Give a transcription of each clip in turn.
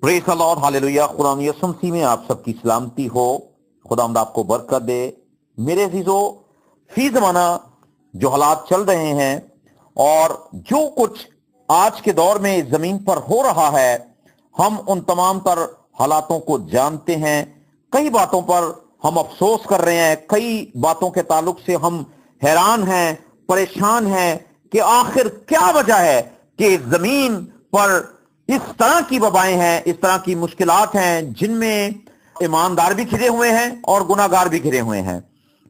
Praise the Lord, hallelujah. खुदा यसुम मसीह में आप सबकी सलामती हो। खुदावंद आपको बरकत दे। मेरे अजीजों, फी जमाना जो हालात चल रहे हैं और जो कुछ आज के दौर में इस जमीन पर हो रहा है, हम उन तमाम तर हालातों को जानते हैं। कई बातों पर हम अफसोस कर रहे हैं, कई बातों के ताल्लुक से हम हैरान हैं, परेशान हैं कि आखिर क्या वजह है कि इस जमीन पर इस तरह की वबाएं हैं, इस तरह की मुश्किलात हैं जिनमें ईमानदार भी घिरे हुए हैं और गुनाहगार भी घिरे हुए हैं।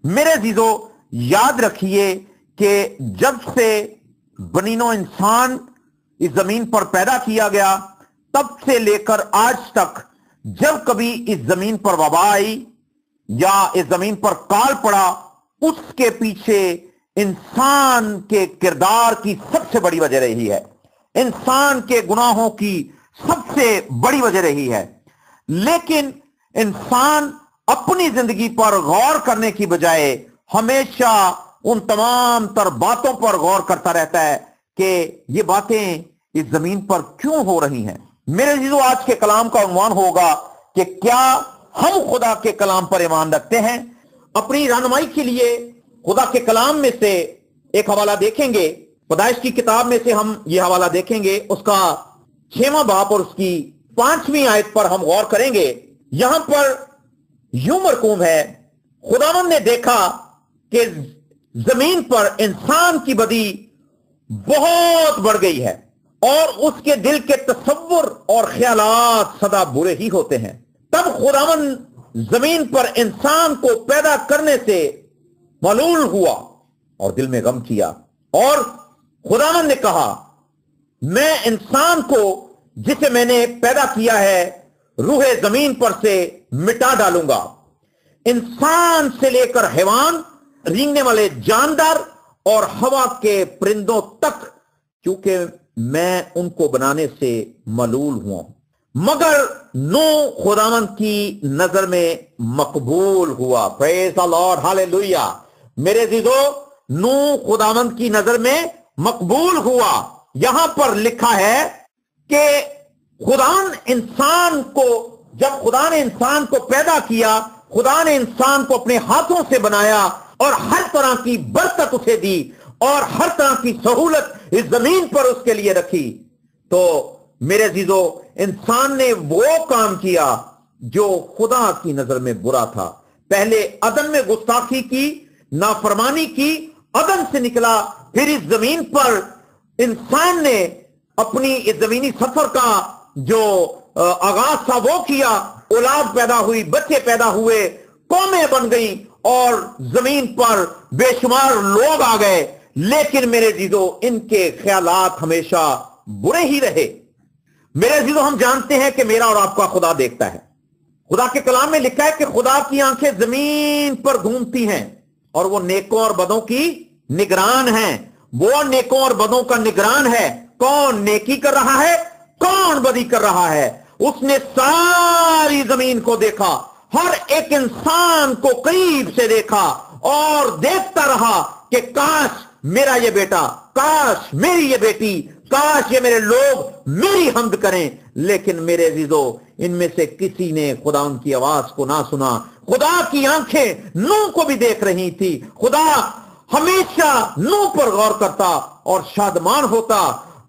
मेरे अजीजों, याद रखिए कि जब से बनीनो इंसान इस जमीन पर पैदा किया गया, तब से लेकर आज तक जब कभी इस जमीन पर वबा आई या इस जमीन पर काल पड़ा, उसके पीछे इंसान के किरदार की सबसे बड़ी वजह रही है, इंसान के गुनाहों की सबसे बड़ी वजह रही है। लेकिन इंसान अपनी जिंदगी पर गौर करने की बजाय हमेशा उन तमाम तर बातों पर गौर करता रहता है कि ये बातें इस जमीन पर क्यों हो रही हैं। मेरे अजीजों, आज के कलाम का उन्वान होगा कि क्या हम खुदा के कलाम पर ईमान रखते हैं। अपनी रहनुमाई के लिए खुदा के कलाम में से एक हवाला देखेंगे। पैदाइश की किताब में से हम यह हवाला देखेंगे, उसका 6वां बाब और उसकी 5वीं आयत पर हम गौर करेंगे। यहां पर यूं मरकूम है, खुदावंद ने देखा कि जमीन पर इंसान की बदी बहुत बढ़ गई है और उसके दिल के तसव्वुर और ख्यालात सदा बुरे ही होते हैं। तब खुदावंद जमीन पर इंसान को पैदा करने से मलूल हुआ और दिल में गम किया, और खुदावंद ने कहा, मैं इंसान को जिसे मैंने पैदा किया है रूहे जमीन पर से मिटा डालूंगा। इंसान से लेकर हैवान, रेंगने वाले जानदार और हवा के परिंदों तक, क्योंकि मैं उनको बनाने से मलूल हुआ। मगर नूह खुदावंद की नजर में मकबूल हुआ। Praise the Lord, hallelujah. मेरे अजीजों, नूह खुदावंद की नजर में मकबूल हुआ। यहां पर लिखा है कि जब खुदा ने इंसान को पैदा किया, खुदा ने इंसान को अपने हाथों से बनाया और हर तरह की बरकत उसे दी और हर तरह की सहूलत इस जमीन पर उसके लिए रखी। तो मेरे अजीजों, इंसान ने वो काम किया जो खुदा की नजर में बुरा था। पहले अदन में गुस्ताखी की, नाफरमानी की, अदन से निकला। फिर इस जमीन पर इंसान ने अपनी इस जमीनी सफर का जो आगाज था वो किया। औलाद पैदा हुई, बच्चे पैदा हुए, कौमें बन गई और जमीन पर बेशुमार लोग आ गए। लेकिन मेरे अजीजों, इनके ख्यालात हमेशा बुरे ही रहे। मेरे अजीजों, हम जानते हैं कि मेरा और आपका खुदा देखता है। खुदा के कलाम में लिखा है कि खुदा की आंखें जमीन पर घूमती हैं और वो नेकों और बदों की निगरान है। वो नेकों और बदों का निगरान है। कौन नेकी कर रहा है, कौन बदी कर रहा है। उसने सारी जमीन को देखा, हर एक इंसान को करीब से देखा और देखता रहा कि काश मेरा ये बेटा, काश मेरी ये बेटी, काश ये मेरे लोग मेरी हम्द करें। लेकिन मेरे अजीजों, इनमें से किसी ने खुदा उनकी आवाज को ना सुना। खुदा की आंखें नूह को भी देख रही थी। खुदा हमेशा नूह पर गौर करता और शादमान होता।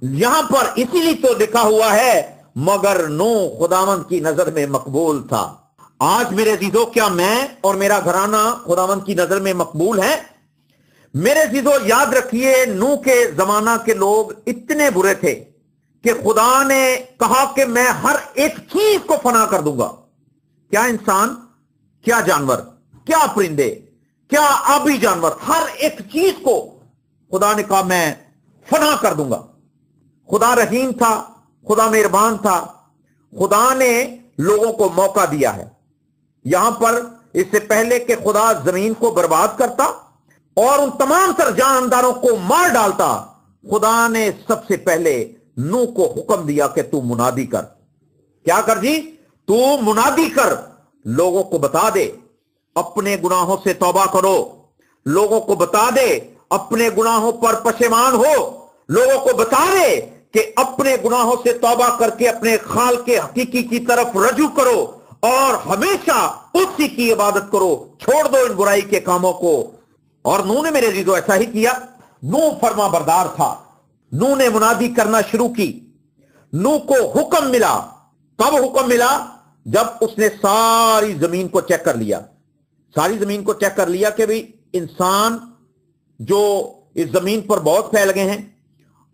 यहां पर इसीलिए तो लिखा हुआ है, मगर नूह खुदावंद की नजर में मकबूल था। आज मेरे अजीजों, क्या मैं और मेरा घराना खुदावंद की नजर में मकबूल है? मेरे अजीजों, याद रखिए, नूह के जमाना के लोग इतने बुरे थे कि खुदा ने कहा कि मैं हर एक चीज को फना कर दूंगा। क्या इंसान, क्या जानवर, क्या परिंदे, क्या आबी जानवर, हर एक चीज को खुदा ने कहा मैं फना कर दूंगा। खुदा रहीम था, खुदा मेहरबान था। खुदा ने लोगों को मौका दिया है। यहां पर इससे पहले कि खुदा जमीन को बर्बाद करता और उन तमाम तर जानदारों को मार डालता, खुदा ने सबसे पहले नूह को हुक्म दिया कि तू मुनादी कर। क्या कर जी? तू मुनादी कर, लोगों को बता दे अपने गुनाहों से तौबा करो, लोगों को बता दे अपने गुनाहों पर पशेमान हो, लोगों को बता दे कि अपने गुनाहों से तौबा करके अपने खाल के हकीकी की तरफ रजू करो और हमेशा उसी की इबादत करो, छोड़ दो इन बुराई के कामों को। और नूह ने मेरे अजीजों ऐसा ही किया। नूह फर्मा बरदार था। नूह ने मुनादी करना शुरू की। नूह को हुक्म मिला। कब हुक्म मिला? जब उसने सारी जमीन को चेक कर लिया। सारी जमीन को चेक कर लिया कि भाई इंसान जो इस जमीन पर बहुत फैल गए हैं,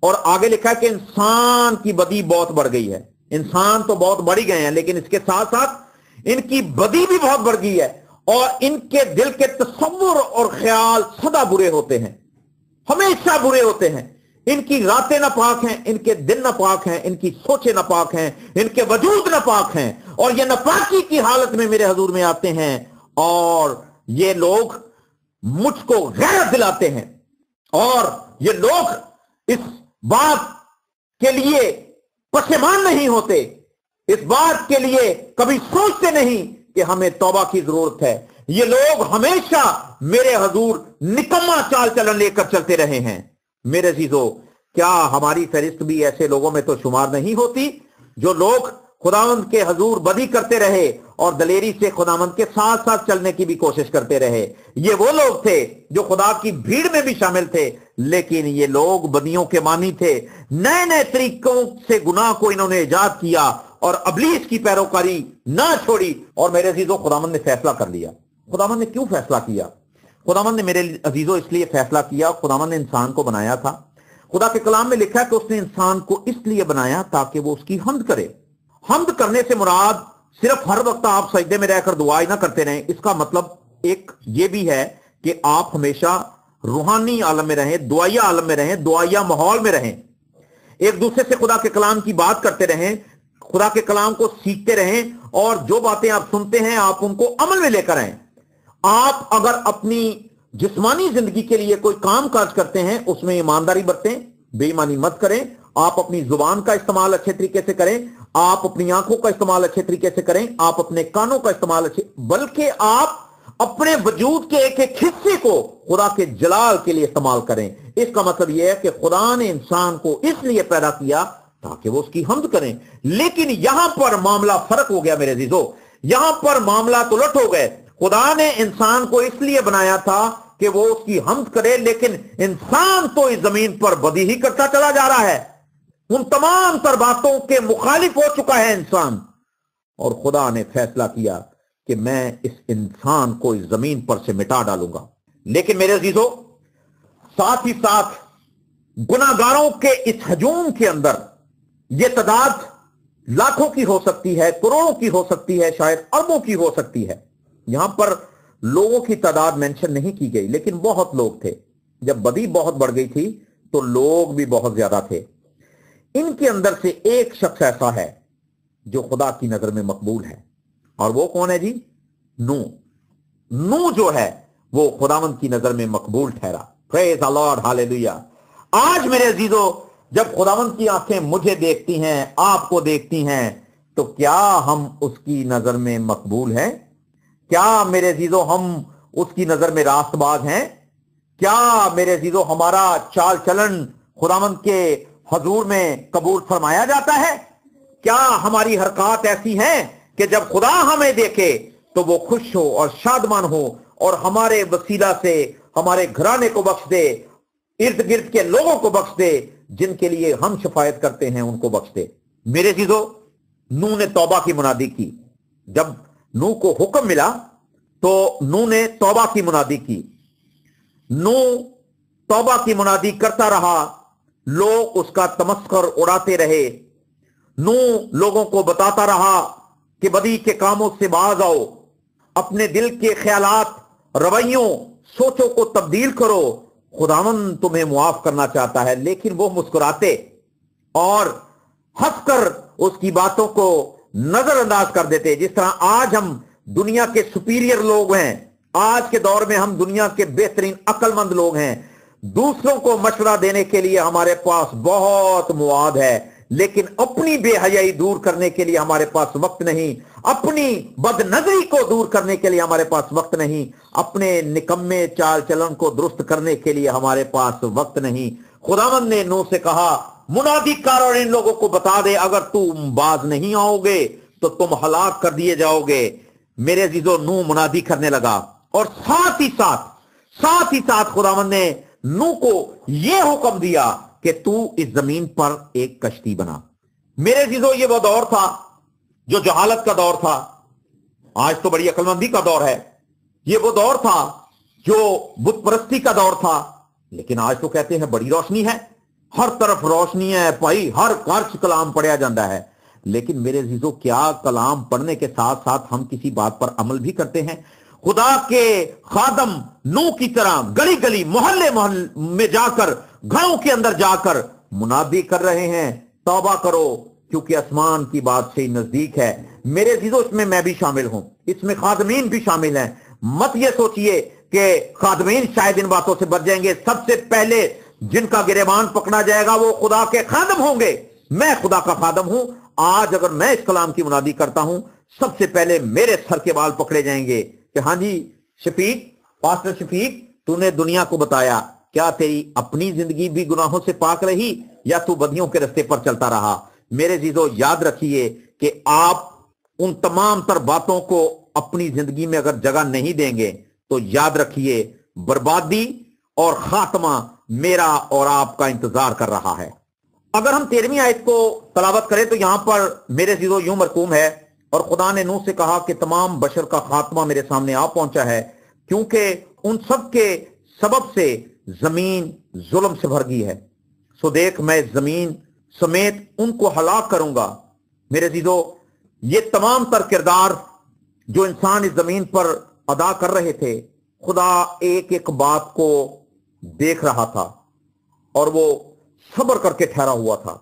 और आगे लिखा है कि इंसान की बदी बहुत बढ़ गई है। इंसान तो बहुत बढ़ ही गए हैं, लेकिन इसके साथ साथ इनकी बदी भी बहुत बढ़ गई है, और इनके दिल के तसव्वुर और ख्याल सदा बुरे होते हैं, हमेशा बुरे होते हैं। इनकी रातें नापाक हैं, इनके दिन नापाक हैं, इनकी सोचें नापाक हैं, इनके वजूद नापाक हैं, और ये नापाकी की हालत में मेरे हजूर में आते हैं, और ये लोग मुझको गैरत दिलाते हैं, और ये लोग इस बात के लिए पशेमान नहीं होते, इस बात के लिए कभी सोचते नहीं कि हमें तौबा की जरूरत है। ये लोग हमेशा मेरे हजूर निकम्मा चाल चलन लेकर चलते रहे हैं। मेरे अजीजों, क्या हमारी फहरिस्त भी ऐसे लोगों में तो शुमार नहीं होती जो लोग खुदावंद के हजूर बदी करते रहे और दलेरी से खुदावंद के साथ साथ चलने की भी कोशिश करते रहे? ये वो लोग थे जो खुदा की भीड़ में भी शामिल थे, लेकिन ये लोग बदियों के मानी थे। नए नए तरीकों से गुनाह को इन्होंने इजाद किया और अबलीस की पैरोकारी ना छोड़ी। और मेरे अजीजों, खुदावंद ने फैसला कर लिया। खुदावंद ने क्यों फैसला किया? खुदावंद ने मेरे अजीजों इसलिए फैसला किया, खुदावंद ने इंसान को बनाया था। खुदा के कलाम में लिखा है कि उसने इंसान को इसलिए बनाया ताकि वो उसकी हम्द करे। हम्द करने से मुराद सिर्फ हर वक्त आप सजदे में रहकर दुआ ही ना करते रहें। इसका मतलब एक ये भी है कि आप हमेशा रूहानी आलम में रहें, दुआया आलम में रहें, दुआया माहौल में रहें, एक दूसरे से खुदा के कलाम की बात करते रहें, खुदा के कलाम को सीखते रहें, और जो बातें आप सुनते हैं आप उनको अमल में लेकर आएं। आप अगर अपनी जिस्मानी जिंदगी के लिए कोई काम काज करते हैं, उसमें ईमानदारी बरतें, बेईमानी मत करें। आप अपनी जुबान का इस्तेमाल अच्छे तरीके से करें, आप अपनी आंखों का इस्तेमाल अच्छे तरीके से करें, आप अपने कानों का इस्तेमाल बल्कि आप अपने वजूद के एक एक हिस्से को खुदा के जलाल के लिए इस्तेमाल करें। इसका मतलब यह है कि खुदा ने इंसान को इसलिए पैदा किया ताकि वो उसकी हम्द करें। लेकिन यहां पर मामला फर्क हो गया मेरे अजीजों, यहां पर मामला तो उलट हो गए। खुदा ने इंसान को इसलिए बनाया था कि वो उसकी हम्द करे, लेकिन इंसान तो इस जमीन पर बदी ही करता चला जा रहा है। उन तमाम तर बातों के मुखालिफ हो चुका है इंसान, और खुदा ने फैसला किया कि मैं इस इंसान को इस जमीन पर से मिटा डालूंगा। लेकिन मेरे अजीजों, साथ ही साथ गुनाहगारों के इस हजूम के अंदर यह तादाद लाखों की हो सकती है, करोड़ों की हो सकती है, शायद अरबों की हो सकती है। यहां पर लोगों की तादाद मेंशन नहीं की गई, लेकिन बहुत लोग थे। जब बदी बहुत बढ़ गई थी तो लोग भी बहुत ज्यादा थे। इनके अंदर से एक शख्स ऐसा है जो खुदा की नजर में मकबूल है, और वो कौन है जी? नूह। नूह जो है वो खुदावंद की नजर में मकबूल ठहरा। Praise the Lord, hallelujah. आज मेरे अजीजों, जब खुदावंद की आंखें मुझे देखती हैं, आपको देखती हैं, तो क्या हम उसकी नजर में मकबूल हैं? क्या मेरे अजीजों हम उसकी नजर में रास्तबाज हैं? क्या मेरे अजीजों हमारा चाल चलन खुदावंद के हजूर में कबूल फरमाया जाता है? क्या हमारी हरकत ऐसी हैं कि जब खुदा हमें देखे तो वो खुश हो और शादमान हो, और हमारे वसीला से हमारे घराने को बख्श दे, इर्द गिर्द के लोगों को बख्श दे, जिनके लिए हम शफायत करते हैं उनको बख्श दे? मेरे अजीजों, नूह ने तौबा की मुनादी की। जब नूह को हुक्म मिला तो नूह ने तौबा की मुनादी की। नूह तौबा की मुनादी करता रहा, लोग उसका तमस्कर उड़ाते रहे। नूह लोगों को बताता रहा कि बदी के कामों से बाज आओ, अपने दिल के ख्यालात, रवैयों, सोचों को तब्दील करो, खुदावंद तुम्हें मुआफ करना चाहता है। लेकिन वो मुस्कुराते और हंसकर उसकी बातों को नजरअंदाज कर देते। जिस तरह आज हम दुनिया के सुपीरियर लोग हैं, आज के दौर में हम दुनिया के बेहतरीन अक्लमंद लोग हैं, दूसरों को मशवरा देने के लिए हमारे पास बहुत मवाद है, लेकिन अपनी बेहयाई दूर करने के लिए हमारे पास वक्त नहीं, अपनी बदनजरी को दूर करने के लिए हमारे पास वक्त नहीं, अपने निकम्मे चाल चलन को दुरुस्त करने के लिए हमारे पास वक्त नहीं। खुदावंद ने नूह से कहा, मुनादी कर और इन लोगों को बता दे, अगर तुम बाज नहीं आओगे तो तुम हलाक कर दिए जाओगे। मेरे अजीजों, नूह मुनादी करने लगा और साथ ही साथ खुदावंद ने नूह को यह हुक्म दिया कि तू इस जमीन पर एक कश्ती बना। मेरे अजीजों, ये वो दौर था जो जहालत का दौर था। आज तो बड़ी अक्लमंदी का दौर है। ये वो दौर था जो बुत परस्ती का दौर था, लेकिन आज तो कहते हैं बड़ी रोशनी है, हर तरफ रोशनी है भाई, हर घर च कलाम पढ़ा जाता है। लेकिन मेरे अजीजों, क्या कलाम पढ़ने के साथ साथ हम किसी बात पर अमल भी करते हैं? खुदा के खादम नूह की तरह गली गली मोहल्ले मोहल्ले में जाकर, घरों के अंदर जाकर मुनादी कर रहे हैं, तौबा करो क्योंकि आसमान की बादशाही नजदीक है। मेरे अजीजों, इसमें मैं भी शामिल हूं, इसमें खादमीन भी शामिल हैं। मत ये सोचिए कि खादमीन शायद इन बातों से बच जाएंगे। सबसे पहले जिनका गिरेबान पकड़ा जाएगा वो खुदा के खादम होंगे। मैं खुदा का खादम हूं। आज अगर मैं इस कलाम की मुनादी करता हूं, सबसे पहले मेरे सर के बाल पकड़े जाएंगे कि हाँ जी शफीक, पास्टर शफीक, तूने दुनिया को बताया, क्या तेरी अपनी जिंदगी भी गुनाहों से पाक रही या तू बदियों के रास्ते पर चलता रहा? मेरे जीजो, याद रखिए कि आप उन तमाम तर बातों को अपनी जिंदगी में अगर जगह नहीं देंगे तो याद रखिए बर्बादी और खात्मा मेरा और आपका इंतजार कर रहा है। अगर हम 13वीं आयत को तलावत करें तो यहां पर मेरे जीजो यूं मरकूम है, और खुदा ने नूह से कहा कि तमाम बशर का खात्मा मेरे सामने आ पहुंचा है, क्योंकि उन सब के सबब से जमीन जुल्म से भर गई है। सो देख, मैं जमीन समेत उनको हलाक करूंगा। मेरे जीजो, ये तमाम तर किरदार जो इंसान इस जमीन पर अदा कर रहे थे, खुदा एक एक बात को देख रहा था और वो सब्र करके ठहरा हुआ था,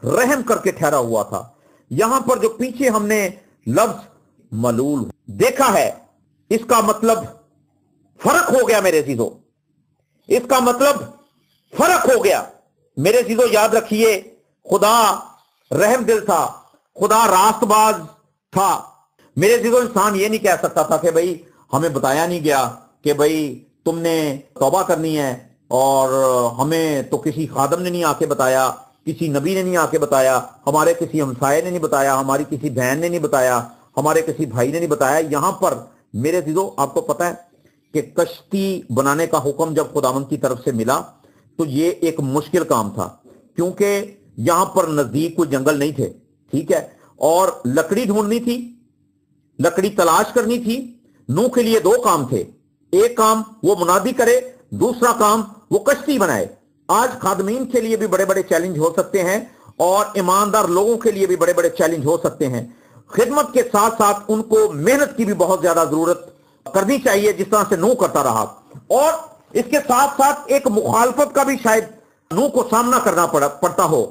रहम करके ठहरा हुआ था। यहां पर जो पीछे हमने लफ्ज मलूल देखा है, इसका मतलब फर्क हो गया मेरे चीजों, इसका मतलब फर्क हो गया मेरे चीजों। याद रखिए, खुदा रहम दिल था, खुदा रास्तबाज था। मेरे चीजों, इंसान ये नहीं कह सकता था कि भाई हमें बताया नहीं गया कि भाई तुमने तौबा करनी है, और हमें तो किसी खादम ने नहीं आके बताया, किसी नबी ने नहीं आके बताया, हमारे किसी हमसाये ने नहीं बताया, हमारी किसी बहन ने नहीं बताया, हमारे किसी भाई ने नहीं बताया। यहां पर मेरे चीजों, आपको पता है कि कश्ती बनाने का हुक्म जब खुदावंद की तरफ से मिला तो ये एक मुश्किल काम था, क्योंकि यहां पर नजदीक कोई जंगल नहीं थे, ठीक है, और लकड़ी ढूंढनी थी, लकड़ी तलाश करनी थी। नूह के लिए 2 काम थे, एक काम वो मुनादी करे, दूसरा काम वो कश्ती बनाए। आज खादमीन के लिए भी बड़े बड़े चैलेंज हो सकते हैं और ईमानदार लोगों के लिए भी बड़े बड़े चैलेंज हो सकते हैं। खिदमत के साथ साथ उनको मेहनत की भी बहुत ज्यादा जरूरत करनी चाहिए, जिस तरह से नूह करता रहा, और इसके साथ साथ एक मुखालफत का भी शायद नूह को सामना करना पड़ता हो।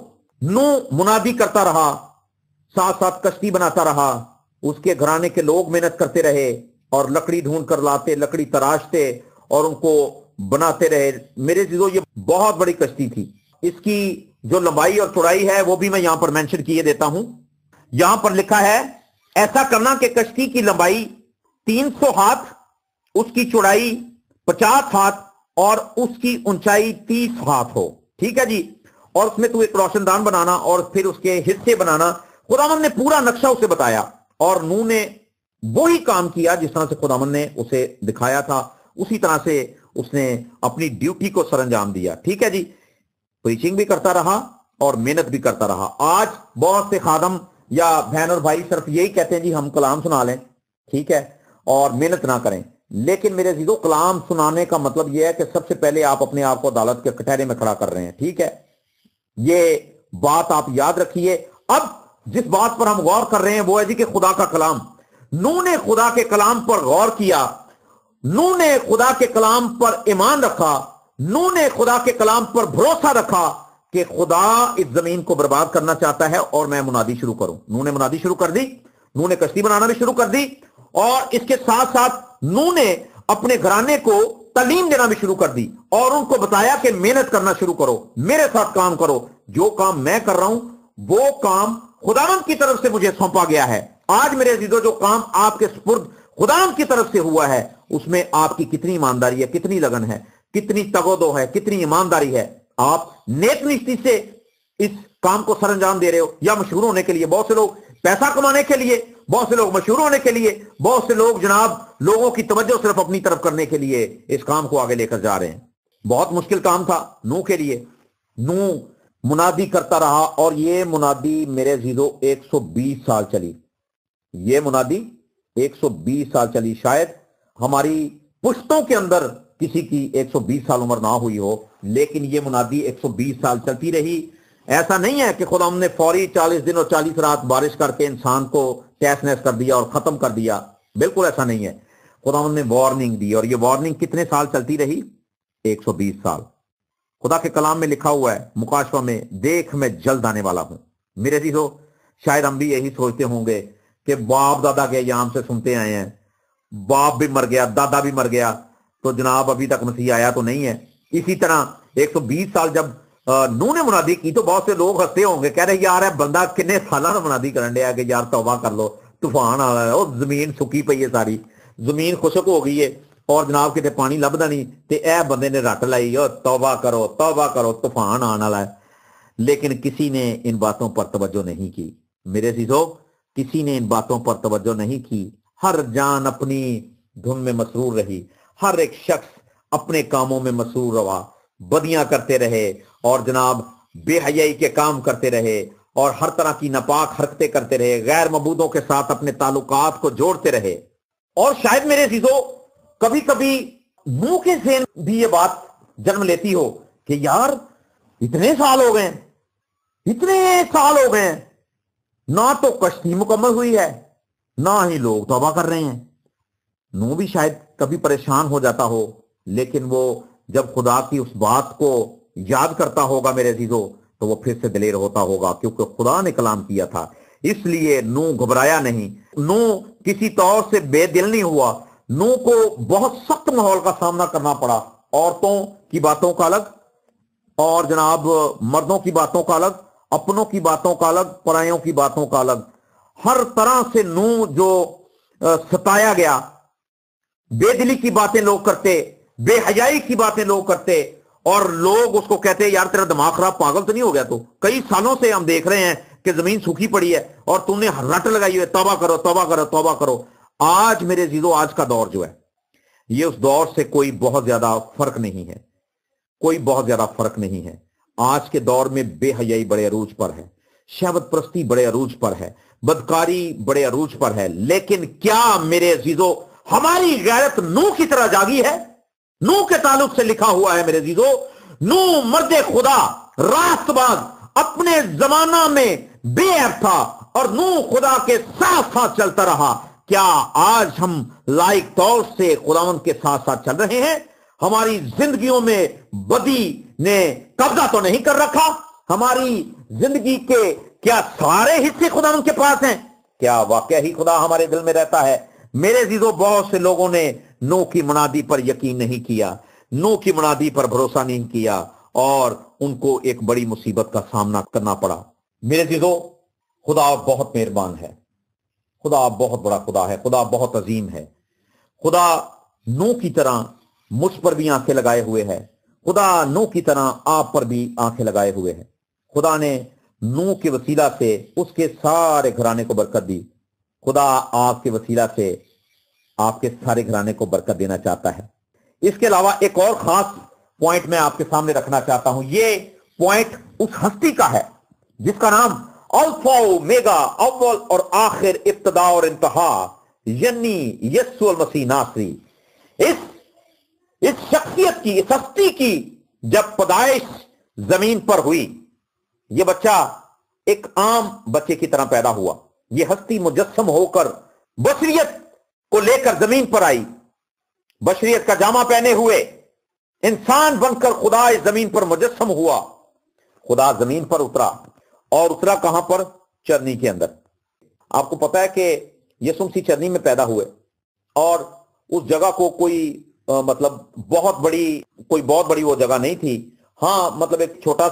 नूह मुनादी करता रहा, साथ साथ कश्ती बनाता रहा, उसके घराने के लोग मेहनत करते रहे और लकड़ी ढूंढ कर लाते, लकड़ी तराशते और उनको बनाते रहे। मेरे चीजों, ये बहुत बड़ी कश्ती थी। इसकी जो लंबाई और चौड़ाई है वो भी मैं यहां पर मेंशन किए देता हूं। यहां पर लिखा है, ऐसा करना कि कश्ती की लंबाई 300 हाथ, उसकी चौड़ाई 50 हाथ और उसकी ऊंचाई 30 हाथ हो, ठीक है जी। और उसमें तू एक रोशनदान बनाना और फिर उसके हिस्से बनाना। खुदावंद ने पूरा नक्शा उसे बताया और नूह ने वही काम किया जिस तरह से खुदावंद ने उसे दिखाया था, उसी तरह से उसने अपनी ड्यूटी को सरंजाम दिया, ठीक है जी। प्रीचिंग भी करता रहा और मेहनत भी करता रहा। आज बहुत से खादम या बहन और भाई सिर्फ यही कहते हैं जी हम कलाम सुना लें, ठीक है, और मेहनत ना करें। लेकिन मेरे जीजों, कलाम सुनाने का मतलब यह है कि सबसे पहले आप अपने आप को अदालत के कटहरे में खड़ा कर रहे हैं, ठीक है। ये बात आप याद रखिए। अब जिस बात पर हम गौर कर रहे हैं वो है जी कि खुदा का कलाम। नूह ने खुदा के कलाम पर गौर किया, नूह ने खुदा के कलाम पर ईमान रखा, नूह ने खुदा के कलाम पर भरोसा रखा कि खुदा इस जमीन को बर्बाद करना चाहता है और मैं मुनादी शुरू करूं। नूह ने मुनादी शुरू कर दी, नूह ने कश्ती बनाना भी शुरू कर दी, और इसके साथ साथ नूह ने अपने घराने को तालीम देना भी शुरू कर दी और उनको बताया कि मेहनत करना शुरू करो, मेरे साथ काम करो, जो काम मैं कर रहा हूं वो काम खुदावंद की तरफ से मुझे सौंपा गया है। आज मेरे अजीजों, जो काम आपके सुपुर्द खुदावंद की तरफ से हुआ है उसमें आपकी कितनी ईमानदारी है, कितनी लगन है, कितनी तगोदो है, कितनी ईमानदारी है। आप नेक निष्ठा से اس کام کو سر انجام دے رہے ہو، یا مشہور ہونے کے لیے، بہت سے لوگ پیسہ کمانے کے لیے، بہت سے لوگ مشہور ہونے کے لیے، بہت سے لوگ جناب لوگوں کی توجہ صرف اپنی طرف کرنے کے لیے اس کام کو آگے لے کر جا رہے ہیں۔ بہت مشکل کام تھا نوح کے لیے۔ نوح منادی کرتا رہا، اور یہ منادی میرے عزیزو 120 سال چلی۔ یہ منادی 120 سال چلی۔ شاید ہماری پشتوں کے اندر کسی کی 120 سال عمر نہ ہوئی ہو، لیکن یہ منادی 120 سال چلتی رہی۔ ایسا نہیں ہے کہ خدا ہم نے فوری 40 دن اور 40 رات بارش کر کے انسان کو تہس نہس کر دیا اور ختم کر دیا، بالکل ایسا نہیں ہے۔ خدا ہم نے وارننگ دی، اور یہ وارننگ کتنے سال چلتی رہی؟ 120 سال۔ خدا کے کلام میں لکھا ہوا ہے مکاشفہ میں، دیکھ میں جلد آنے والا ہوں۔ میرے عزیزو، شاید ہم بھی یہی سوچتے ہوں گے کہ باپ دادا کے ایام سے سنتے آئے ہیں، باپ بھی مر گیا، دادا بھی مر گیا، تو جناب ابھی تک مسیح آیا تو نہیں ہے۔ اسی طرح 120 سال جب نوح نے منادی کی تو بہت سے لوگ ہنستے ہوں گے، کہہ رہے یار بندہ کنے سالہ منادی کرن ڈیا کہ یار توبہ کر لو، طوفان آ رہا ہے، وہ زمین سکی پئی ہے، ساری زمین خشک ہو گئی ہے، اور جناب کتے پانی لبدا نہیں، تے اے بندے نے رٹ لائی، اور توبہ کرو توبہ کرو، طوفان آنے والا ہے۔ لیکن کسی نے ان باتوں پر توجہ نہیں کی۔ میرے عزیزو، کسی نے ان باتوں پر توجہ نہیں کی۔ ہر جان اپنی دھن میں مسرور رہی، ہر ایک شخص اپنے کاموں میں مسرور رہا، بدیاں کرتے رہے، اور جناب بے حیائی کے کام کرتے رہے، اور ہر طرح کی ناپاک حرکتیں کرتے رہے، غیر معبودوں کے ساتھ اپنے تعلقات کو جوڑتے رہے۔ اور شاید میرے عزیزو کبھی کبھی نوح کے ذہن بھی یہ بات جنم لیتی ہو کہ یار اتنے سال ہو گئے، اتنے سال ہو گئے، نہ تو کشتی مکمل ہوئی ہے، نہ ہی لوگ توبہ کر رہے ہیں۔ نوح بھی شاید کبھی پریشان ہو جاتا ہو، لیکن وہ جب خدا کی اس بات کو یاد کرتا ہوگا میرے عزیزو، تو وہ پھر سے دلیر ہوتا ہوگا، کیونکہ خدا نے کلام کیا تھا۔ اس لیے نوح گھبرایا نہیں، نوح کسی طور سے بے دل نہیں ہوا۔ نوح کو بہت سخت ماحول کا سامنا کرنا پڑا، عورتوں کی باتوں کا الگ، اور جناب مردوں کی باتوں کا الگ، اپنوں کی باتوں کا الگ، پرایوں کی باتوں کا الگ۔ ہر طرح سے نوح جو ستایا گیا، بے دلی کی باتیں لوگ کرتے، بے حیائی کی باتیں لوگ کرتے، اور لوگ اس کو کہتے یار تیرا دماغ خراب، پاگل تو نہیں ہو گیا؟ تو کئی سالوں سے ہم دیکھ رہے ہیں کہ زمین سوکھی پڑی ہے اور تم نے رٹ لگائی ہوئے توبہ کرو توبہ کرو توبہ کرو۔ آج میرے عزیزو، آج کا دور جو ہے یہ اس دور سے کوئی بہت زیادہ فرق نہیں ہے، کوئی بہت زیادہ فرق نہیں ہے۔ آج کے دور میں بے حیائی بڑے عروج پر ہے، شہوت پرستی بڑے عروج پر ہے، بدکاری بڑے عروج پر ہے، لیکن کیا میرے عزیزو ہماری غیرت نوح کی طرح جاگی ہے؟ نوح کے تعلق سے لکھا ہوا ہے میرے عزیزو، نوح مرد خدا راست باز اپنے زمانہ میں بے عیب تھا، اور نوح خدا کے ساتھ ساتھ چلتا رہا۔ کیا آج ہم لائق طور سے خداوند کے ساتھ ساتھ چل رہے ہیں؟ ہماری زندگیوں میں بدی نے قبضہ تو نہیں کر رکھا؟ ہماری زندگی کے کیا سارے حصے خداوند کے پاس ہیں؟ کیا واقعہ ہی خدا ہمارے دل میں رہتا ہے؟ میرے عزیزو، بہت سے لوگوں نے نوح کی منادی پر یقین نہیں کیا، نوح کی منادی پر بھروسہ نہیں کیا، اور ان کو ایک بڑی مصیبت کا سامنا کرنا پڑا۔ میرے عزیزو، خدا بہت مہربان ہے، خدا بہت بڑا خدا ہے، خدا بہت عظیم ہے۔ خدا نوح کی طرح مجھ پر بھی آنکھیں لگائے ہوئے ہے، خدا نوح کی طرح آپ پر بھی آنکھیں لگائے ہوئے ہے۔ خدا نے نوح کے وسیلہ سے اس کے سارے گھرانے کو برکت دی۔ خدا آپ کے وسیلہ سے آپ کے سارے گھرانے کو برکت دینا چاہتا ہے۔ اس کے علاوہ ایک اور خاص پوائنٹ میں آپ کے سامنے رکھنا چاہتا ہوں۔ یہ پوائنٹ اس ہستی کا ہے جس کا نام الفا اومیگا، اول اور آخر، ابتدا اور انتہا، یعنی یسوع المسیح ناصری۔ اس شخصیت کی، اس ہستی کی جب پیدائش زمین پر ہوئی، یہ بچہ ایک عام بچے کی طرح پیدا ہوا۔ یہ ہستی مجسم ہو کر بشریت کو لے کر زمین پر آئی، بشریت کا جامہ پہنے ہوئے انسان بن کر خدا اس زمین پر مجسم ہوا۔ خدا زمین پر اترا، اور اترا کہاں پر؟ چرنی کے اندر۔ آپ کو پتا ہے کہ یسوع مسیح چرنی میں پیدا ہوئے، اور اس جگہ کو کوئی مطلب بہت بڑی وہ جگہ نہیں تھی۔ ہاں مطلب ایک چھوٹا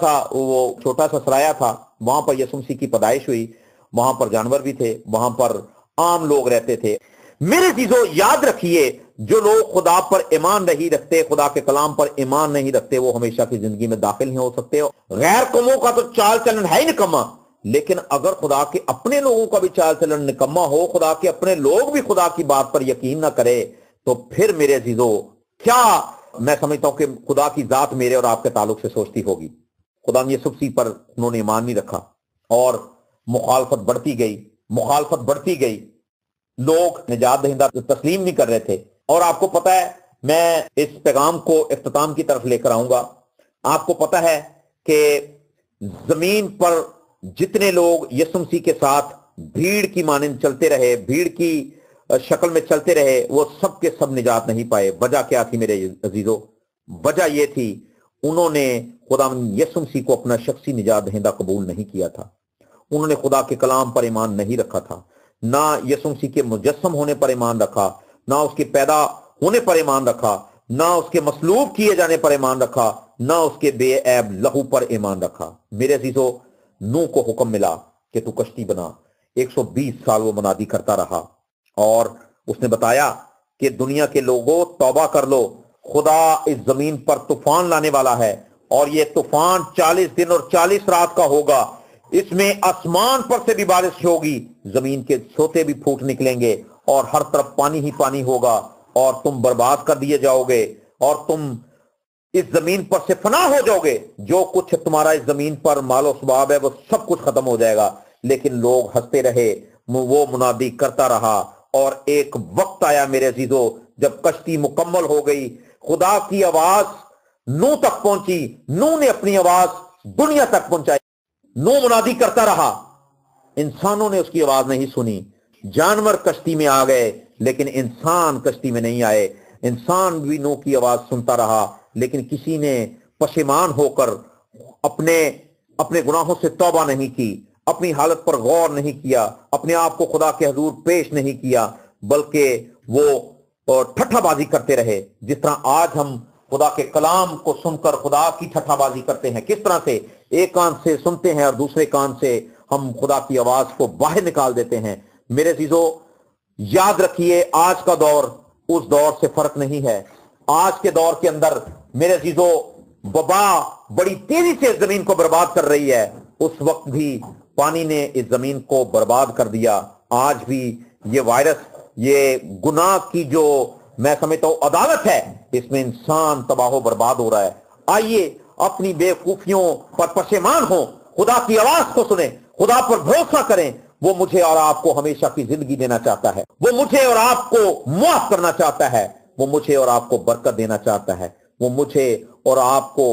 سا سرایہ تھا، وہاں پر یسوع مسیح کی پیدائش ہوئی، وہاں پر جانور بھی تھے، وہاں پر عام لوگ رہتے تھے۔ میرے عزیزو یاد رکھیے جو لوگ خدا پر ایمان نہیں رکھتے، خدا کے کلام پر ایمان نہیں رکھتے، وہ ہمیشہ کی زندگی میں داخل نہیں ہو سکتے۔ غیر قوموں کا تو چال چلن ہے ہی نکما، لیکن اگر خدا کے اپنے لوگوں کا بھی چال چلن نکما ہو، خدا کے اپنے لوگ بھی خدا کی بات پر یقین نہ کرے، تو پھر میرے عزیزو کیا میں سمجھتا ہوں کہ خدا کی ذات میرے اور آپ کے تعلق سے سوچتی ہوگی۔ خدا نے یسوع مسیح پر انہوں نے ایمان نہیں رکھا اور مخالفت بڑھتی گئی، لوگ نجات دہندہ تسلیم نہیں کر رہے تھے۔ اور آپ کو پتہ ہے، میں اس پیغام کو اختتام کی طرف لے کر آؤں گا۔ آپ کو پتہ ہے کہ زمین پر جتنے لوگ یسوع مسیح کے ساتھ بھیڑ کی مانند چلتے رہے، بھیڑ کی شکل میں چلتے رہے، وہ سب کے سب نجات نہیں پائے۔ وجہ کیا تھی میرے عزیزو؟ وجہ یہ تھی انہوں نے خدا یسوع مسیح کو اپنا شخصی نجات دہندہ قبول نہیں کیا تھا، انہوں نے خدا کے کلام پر ایمان نہیں رکھا تھا، نہ یسوع مسیح کے مجسم ہونے پر ایمان رکھا، نہ اس کے پیدا ہونے پر ایمان رکھا، نہ اس کے مصلوب کیے جانے پر ایمان رکھا، نہ اس کے بے عیب لہو پر ایمان رکھا۔ میرے عزیزو، نوح کو حکم ملا کہ تو کشتی بنا۔ 120 سال وہ منادی کرتا رہا اور اس نے بتایا کہ دنیا کے لوگوں توبہ کر لو، خدا اس زمین پر طوفان لانے والا ہے، اور یہ طوفان 40 دن اور 40 رات کا ہوگا۔ اس میں آسمان پر سے بھی بارش ہوگی، زمین کے سوتے بھی پھوٹ نکلیں گے، اور ہر طرف پانی ہی پانی ہوگا، اور تم برباد کر دیے جاؤ گے، اور تم اس زمین پر سے فنا ہو جاؤ گے۔ جو کچھ تمہارا اس زمین پر مال و سباب ہے وہ سب کچھ ختم ہو جائے گا۔ لیکن لوگ ہنستے رہے، وہ منادی کرتا رہا، اور ایک وقت آیا میرے عزیزو جب کشتی مکمل ہو گئی، خدا کی آواز نوح تک پہنچی، نوح نے اپنی آواز دنیا تک پہنچائی۔ نوح منادی کرتا رہا، انسانوں نے اس کی آواز نہیں سنی، جانور کشتی میں آ گئے لیکن انسان کشتی میں نہیں آئے۔ انسان بھی نوح کی آواز سنتا رہا، لیکن کسی نے پشیمان ہو کر اپنے گناہوں سے توبہ نہیں کی، اپنی حالت پر غور نہیں کیا، اپنے آپ کو خدا کے حضور پیش نہیں کیا، بلکہ وہ ٹھٹھا بازی کرتے رہے۔ جس طرح آج ہم خدا کے کلام کو سن کر خدا کی ٹھٹھا بازی کرتے ہیں، کس طرح سے ایک کان سے سنتے ہیں اور دوسرے کان سے ہم خدا کی آواز کو باہر نکال دیتے ہیں۔ میرے عزیزو یاد رکھیے، آج کا دور اس دور سے فرق نہیں ہے۔ آج کے دور کے اندر میرے عزیزو وبا بڑی تیزی سے زمین کو برباد کر رہی ہے۔ اس وقت بھی پانی نے اس زمین کو برباد کر دیا، آج بھی یہ وائرس، یہ گناہ کی جو میں سمجھتا ہوں عدالت ہے، اس میں انسان تباہ و برباد ہو رہا ہے۔ آئیے اپنی بے وقوفیوں پر پشیمان ہوں، خدا کی آواز کو سنیں، خدا پر بھروسہ کریں۔ وہ مجھے اور آپ کو ہمیشہ کی زندگی دینا چاہتا ہے، وہ مجھے اور آپ کو معاف کرنا چاہتا ہے، وہ مجھے اور آپ کو برکت دینا چاہتا ہے، وہ مجھے اور آپ کو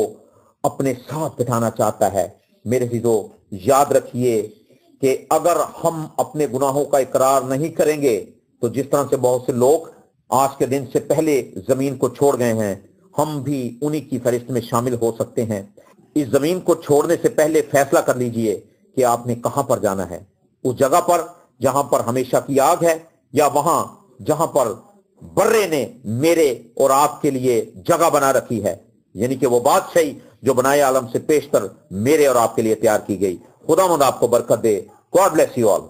اپنے ساتھ بٹھانا چاہتا ہے۔ میرے عزیزو یاد رکھیے کہ اگر ہم اپنے گناہوں کا اقرار نہیں کریں گے تو جس طرح سے بہت سے لوگ آج کے دن سے پہلے زمین کو چھوڑ گئے ہیں، ہم بھی انہی کی فہرست میں شامل ہو سکتے ہیں۔ اس زمین کو چھوڑنے سے پہلے فیصلہ کر لیجئے کہ آپ نے کہاں پر جانا ہے، اس جگہ پر جہاں پر ہمیشہ کی آگ ہے، یا وہاں جہاں پر برے نے میرے اور آپ کے لیے جگہ بنا رکھی ہے، یعنی کہ وہ بادشاہی جو بنائے عالم سے پیشتر میرے اور آپ کے لیے تیار کی گئی۔ خدا مند آپ کو برکت دے۔ God bless you all.